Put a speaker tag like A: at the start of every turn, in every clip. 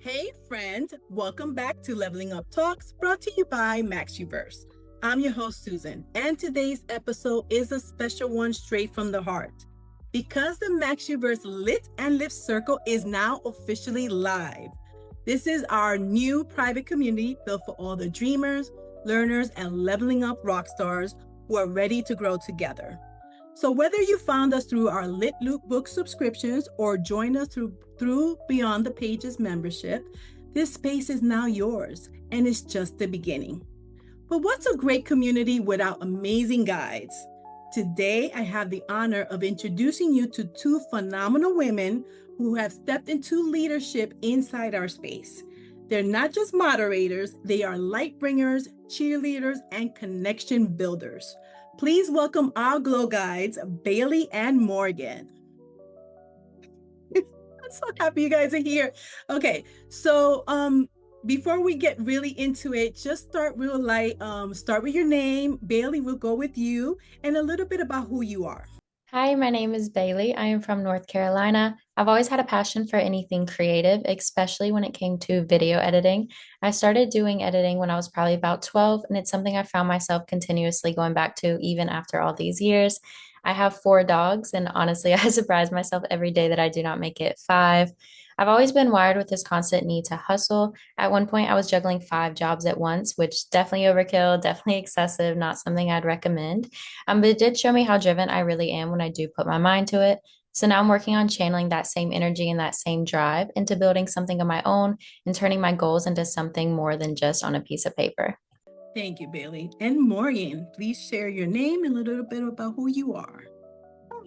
A: Hey, friends, welcome back to Leveling Up Talks brought to you by MaxUverse. I'm your host, Susan, and today's episode is a special one straight from the heart. Because the MaxUverse Lit and Lift Circle is now officially live. This is our new private community built for all the dreamers, learners, and leveling up rock stars who are ready to grow together. So whether you found us through our Lit Loop book subscriptions or joined us through Beyond the Pages membership, this space is now yours, and it's just the beginning. But what's a great community without amazing guides? Today, I have the honor of introducing you to two phenomenal women who have stepped into leadership inside our space. They're not just moderators, they are light bringers, cheerleaders, and connection builders. Please welcome our Glow Guides, Bailey and Morgan. I'm so happy you guys are here. Okay, so before we get really into it, just start real light. Start with your name. Bailey, we'll go with you, and a little bit about who you are.
B: Hi, my name is Bailey. I am from North Carolina. I've always had a passion for anything creative, especially when it came to video editing. I started doing editing when I was probably about 12, and it's something I found myself continuously going back to even after all these years. I have four dogs, and honestly, I surprise myself every day that I do not make it five. I've always been wired with this constant need to hustle. At one point, I was juggling five jobs at once, which definitely overkill, definitely excessive, not something I'd recommend. But it did show me how driven I really am when I do put my mind to it. So now I'm working on channeling that same energy and that same drive into building something of my own and turning my goals into something more than just on a piece of paper.
A: Thank you, Bailey. And Morgan, please share your name and a little bit about who you are.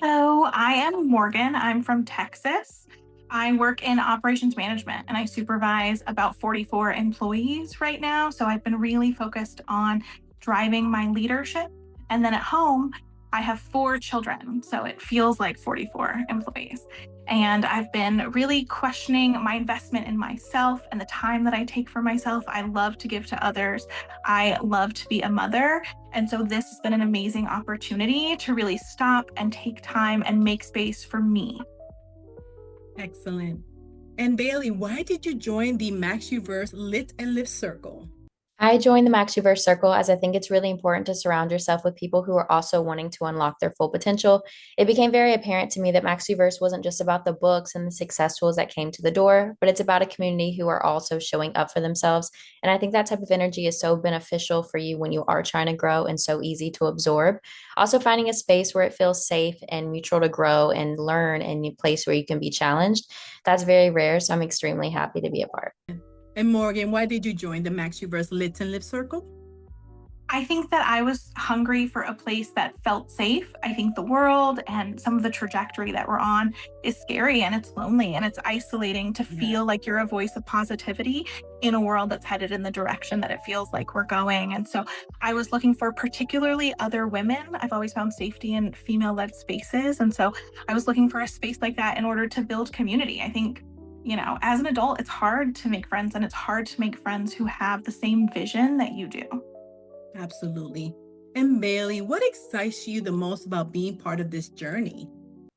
C: Hello, I am Morgan. I'm from Texas. I work in operations management and I supervise about 44 employees right now. So I've been really focused on driving my leadership. And then at home, I have four children. So it feels like 44 employees. And I've been really questioning my investment in myself and the time that I take for myself. I love to give to others. I love to be a mother. And so this has been an amazing opportunity to really stop and take time and make space for me.
A: Excellent. And Bailey, why did you join the MaxUverse Lit and Lift Circle?
B: I joined the MaxUverse circle as I think it's really important to surround yourself with people who are also wanting to unlock their full potential. It became very apparent to me that MaxUverse wasn't just about the books and the success tools that came to the door, but it's about a community who are also showing up for themselves. And I think that type of energy is so beneficial for you when you are trying to grow and so easy to absorb. Also, finding a space where it feels safe and mutual to grow and learn and a place where you can be challenged, that's very rare. So I'm extremely happy to be a part.
A: And Morgan, why did you join the MaxUverse Lit and Lift Circle?
C: I think that I was hungry for a place that felt safe. I think the world and some of the trajectory that we're on is scary and it's lonely and it's isolating to feel like you're a voice of positivity in a world that's headed in the direction that it feels like we're going. And so I was looking for particularly other women. I've always found safety in female-led spaces. And so I was looking for a space like that in order to build community. I think as an adult, it's hard to make friends and it's hard to make friends who have the same vision that you do.
A: Absolutely. And Bailey, what excites you the most about being part of this journey?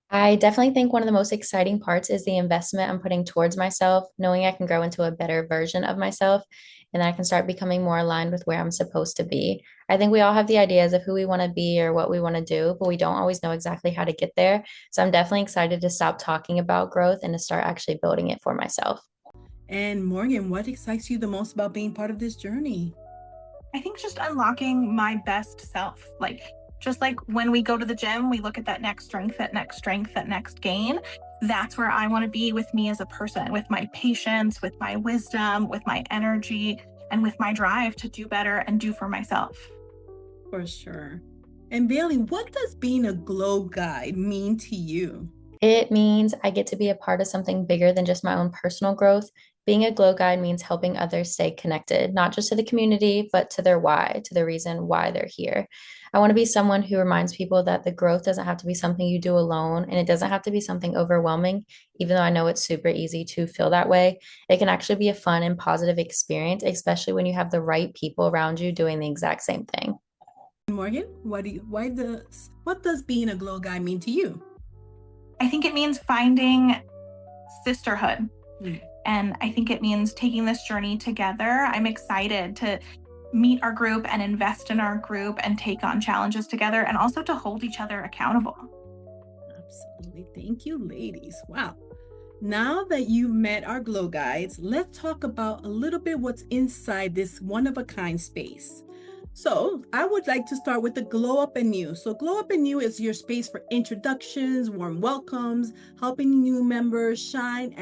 B: I definitely think one of the most exciting parts is the investment I'm putting towards myself, knowing I can grow into a better version of myself and that I can start becoming more aligned with where I'm supposed to be. I think we all have the ideas of who we want to be or what we want to do, but we don't always know exactly how to get there. So I'm definitely excited to stop talking about growth and to start actually building it for myself.
A: And Morgan, what excites you the most about being part of this journey?
C: I think just unlocking my best self. Just like when we go to the gym, we look at that next strength, that next strength, that next gain. That's where I want to be with me as a person, with my patience, with my wisdom, with my energy, and with my drive to do better and do for myself.
A: For sure. And Bailey, what does being a glow guide mean to you?
B: It means I get to be a part of something bigger than just my own personal growth. Being a glow guide means helping others stay connected, not just to the community, but to their why, to the reason why they're here. I want to be someone who reminds people that the growth doesn't have to be something you do alone, and it doesn't have to be something overwhelming, even though I know it's super easy to feel that way. It can actually be a fun and positive experience, especially when you have the right people around you doing the exact same thing.
A: Morgan, what does being a glow guide mean to you?
C: I think it means finding sisterhood And I think it means taking this journey together. I'm excited to meet our group and invest in our group and take on challenges together and also to hold each other accountable.
A: Absolutely. Thank you, ladies. Wow. Now that you've met our glow guides, let's talk about a little bit what's inside this one of a kind space. So, I would like to start with the Glow Up and You. So, Glow Up and You is your space for introductions, warm welcomes, helping new members shine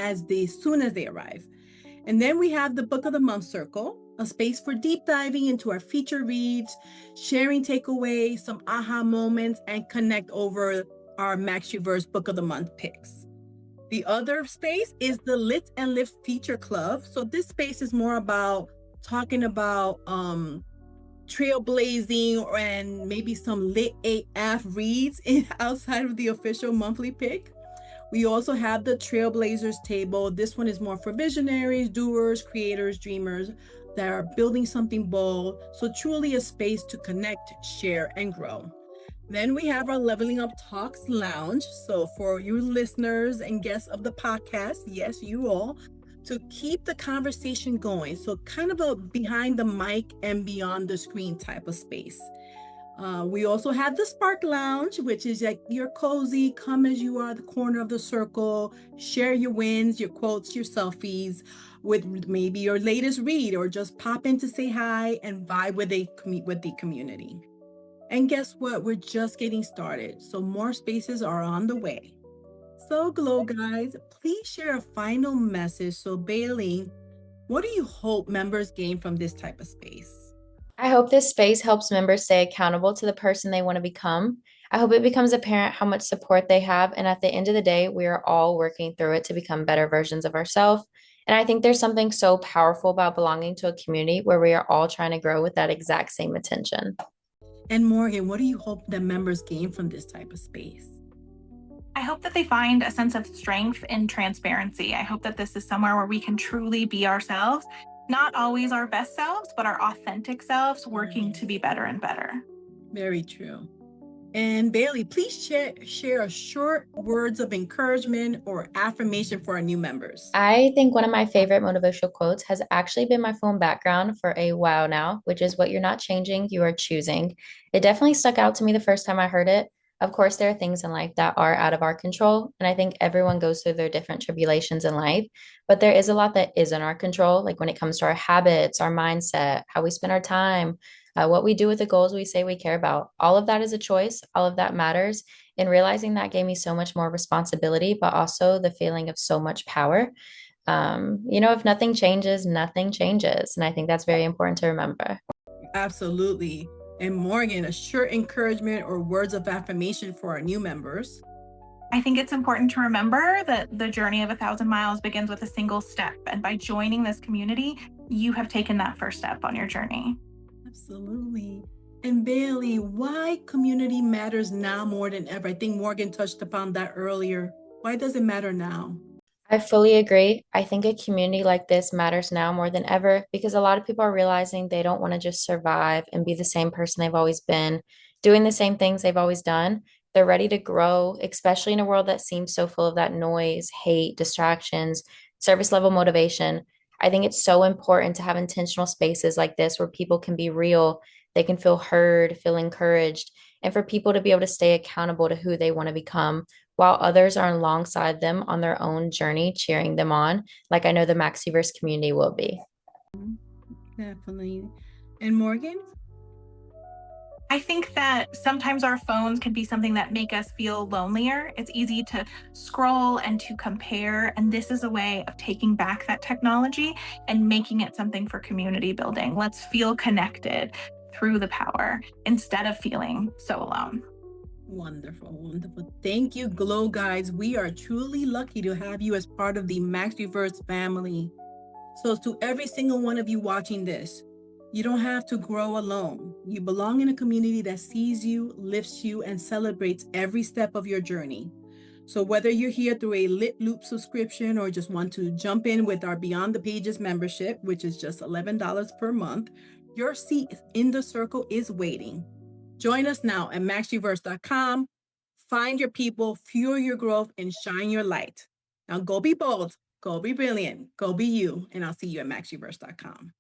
A: soon as they arrive. And then we have the Book of the Month Circle, a space for deep diving into our feature reads, sharing takeaways, some aha moments, and connect over our MaxUverse Book of the Month picks. The other space is the Lit and Lift Feature Club. So this space is more about talking about trailblazing and maybe some lit AF reads outside of the official monthly pick. We also have the Trailblazers table. This one is more for visionaries, doers, creators, dreamers that are building something bold. So truly a space to connect, share, and grow. Then we have our Leveling Up Talks Lounge. So for you listeners and guests of the podcast, yes, you all, to keep the conversation going. So kind of a behind the mic and beyond the screen type of space. We also have the Spark Lounge, which is like your cozy, come as you are, the corner of the circle, share your wins, your quotes, your selfies with maybe your latest read, or just pop in to say hi and vibe with the community. And guess what? We're just getting started, so more spaces are on the way. So, Glow guys, please share a final message. So, Bailey, what do you hope members gain from this type of space?
B: I hope this space helps members stay accountable to the person they want to become. I hope it becomes apparent how much support they have. And at the end of the day, we are all working through it to become better versions of ourselves. And I think there's something so powerful about belonging to a community where we are all trying to grow with that exact same intention.
A: And Morgan, what do you hope that members gain from this type of space?
C: I hope that they find a sense of strength and transparency. I hope that this is somewhere where we can truly be ourselves, not always our best selves, but our authentic selves, working to be better and better.
A: Very true. And Bailey, please share a short words of encouragement or affirmation for our new members.
B: I think one of my favorite motivational quotes has actually been my phone background for a while now, which is what you're not changing, you are choosing. It definitely stuck out to me the first time I heard it. Of course, there are things in life that are out of our control, and I think everyone goes through their different tribulations in life, but there is a lot that is in our control, like when it comes to our habits, our mindset, how we spend our time, what we do with the goals we say we care about. All of that is a choice, all of that matters. And realizing that gave me so much more responsibility, but also the feeling of so much power. If nothing changes, nothing changes. And I think that's very important to remember.
A: Absolutely. And Morgan, a short encouragement or words of affirmation for our new members.
C: I think it's important to remember that the journey of 1,000 miles begins with a single step. And by joining this community, you have taken that first step on your journey.
A: Absolutely. And Bailey, why community matters now more than ever? I think Morgan touched upon that earlier. Why does it matter now?
B: I fully agree. I think a community like this matters now more than ever because a lot of people are realizing they don't want to just survive and be the same person they've always been, doing the same things they've always done. They're ready to grow, especially in a world that seems so full of that noise, hate, distractions, service level motivation. I think it's so important to have intentional spaces like this where people can be real, they can feel heard, feel encouraged, and for people to be able to stay accountable to who they want to become while others are alongside them on their own journey, cheering them on, like I know the MaxUverse community will be.
A: Definitely. And Morgan?
C: I think that sometimes our phones can be something that make us feel lonelier. It's easy to scroll and to compare, and this is a way of taking back that technology and making it something for community building. Let's feel connected through the power instead of feeling so alone.
A: Wonderful, wonderful. Thank you, Glow Guides. We are truly lucky to have you as part of the MaxUverse family. So to every single one of you watching this, you don't have to grow alone. You belong in a community that sees you, lifts you, and celebrates every step of your journey. So whether you're here through a Lit Loop subscription or just want to jump in with our Beyond the Pages membership, which is just $11 per month, your seat in the circle is waiting. Join us now at maxuverse.com. Find your people, fuel your growth, and shine your light. Now go be bold, Go be brilliant. Go be you. And I'll see you at maxuverse.com.